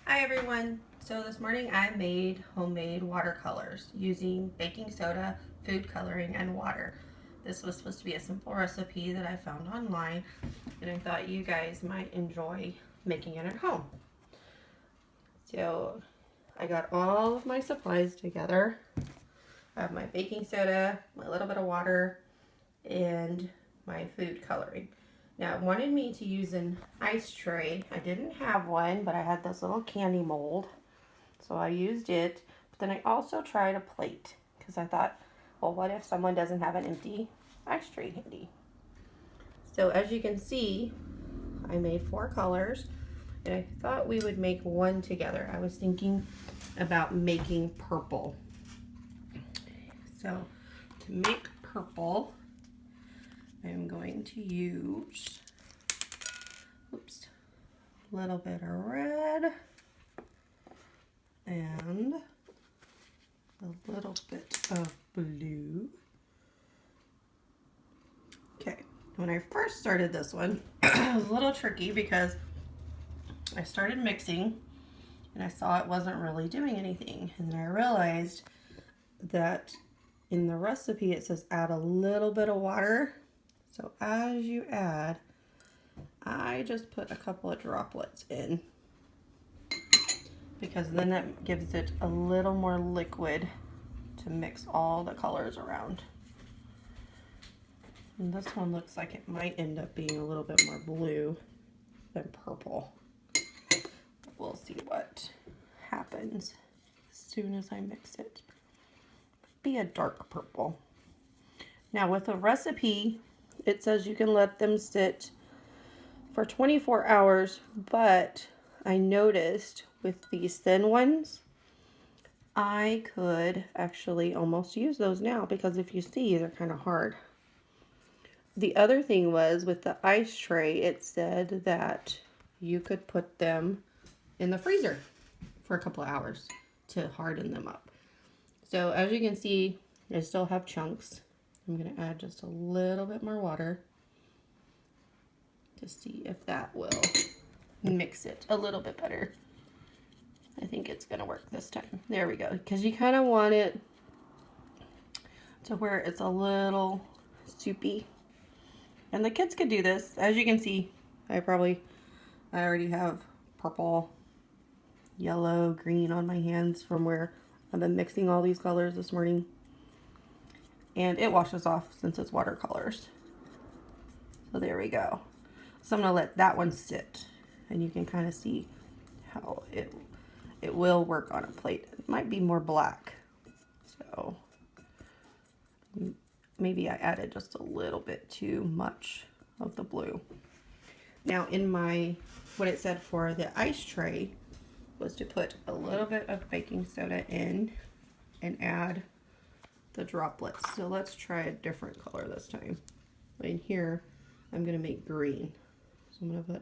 Hi everyone. So this morning I made homemade watercolors using baking soda, food coloring, and water. This was supposed to be a simple recipe that I found online, and I thought you guys might enjoy making it at home. So I got all of my supplies together. I have my baking soda, my little bit of water, and my food coloring. Now it wanted me to use an ice tray. I didn't have one, but I had this little candy mold. So I used it, but then I also tried a plate because I thought, well, what if someone doesn't have an empty ice tray handy? So as you can see, I made 4 colors, and I thought we would make one together. I was thinking about making purple. So to make purple, I'm going to use, a little bit of red and a little bit of blue. Okay, when I first started this one, it was a little tricky because I started mixing and I saw it wasn't really doing anything. And then I realized that in the recipe it says add a little bit of water. So as you add, I just put a couple of droplets in because then that gives it a little more liquid to mix all the colors around. And this one looks like it might end up being a little bit more blue than purple. We'll see what happens as soon as I mix it. Be a dark purple. Now with a recipe, it says you can let them sit for 24 hours, but I noticed with these thin ones, I could actually almost use those now because if you see, they're kind of hard. The other thing was with the ice tray, it said that you could put them in the freezer for a couple of hours to harden them up. So as you can see, I still have chunks. I'm going to add just a little bit more water to see if that will mix it a little bit better. I think it's going to work this time. There we go. Because you kind of want it to where it's a little soupy. And the kids could do this. As you can see, I already have purple, yellow, green on my hands from where I've been mixing all these colors this morning. And it washes off since it's watercolors. So there we go. So I'm going to let that one sit. And you can kind of see how it will work on a plate. It might be more black. So maybe I added just a little bit too much of the blue. Now in what it said for the ice tray was to put a little bit of baking soda in and add the droplets. So let's try a different color this time. In here, I'm going to make green. So I'm going to put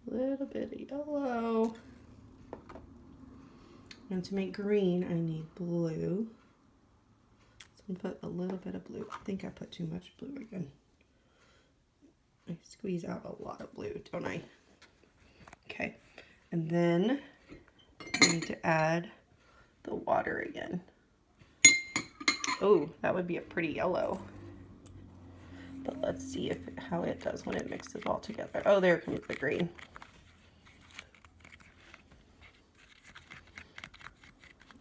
a little bit of yellow. And to make green, I need blue. So I'm going to put a little bit of blue. I think I put too much blue again. I squeeze out a lot of blue, don't I? Okay. And then I need to add the water again. Oh, that would be a pretty yellow. But let's see how it does when it mixes all together. Oh, there comes the green.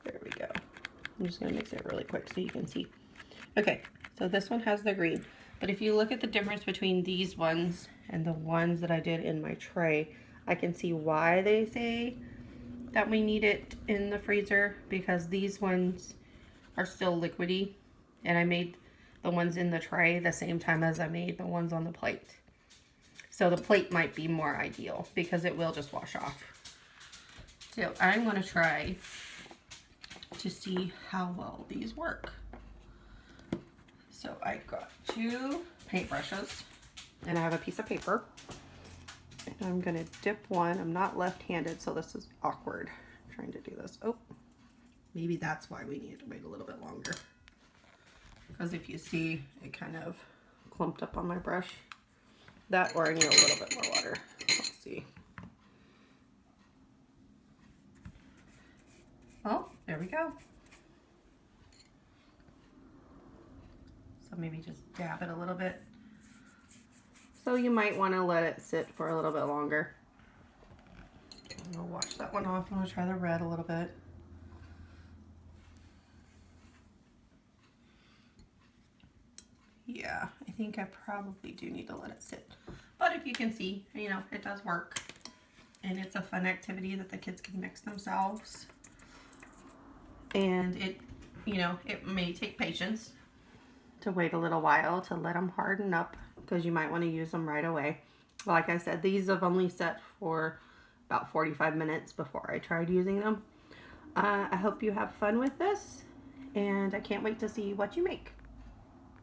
There we go. I'm just going to mix it really quick so you can see. Okay, so this one has the green. But if you look at the difference between these ones and the ones that I did in my tray, I can see why they say that we need it in the freezer, because these ones are still liquidy, and I made the ones in the tray the same time as I made the ones on the plate. So the plate might be more ideal because it will just wash off. So I'm going to try to see how well these work. So I got 2 paintbrushes and I have a piece of paper. And I'm going to dip one. I'm not left-handed, so this is awkward trying to do this. Oh, maybe that's why we needed to wait a little bit longer. Because if you see, it kind of clumped up on my brush. That, or I need a little bit more water. Let's see. there we go. So maybe just dab it a little bit. So you might want to let it sit for a little bit longer. I'm going to wash that one off. I'm going to try the red a little bit. Yeah, I think I probably do need to let it sit. But if you can see, you know, it does work. And it's a fun activity that the kids can mix themselves. And it, you know, it may take patience to wait a little while to let them harden up, because you might want to use them right away. Like I said, these have only set for about 45 minutes before I tried using them. I hope you have fun with this, and I can't wait to see what you make.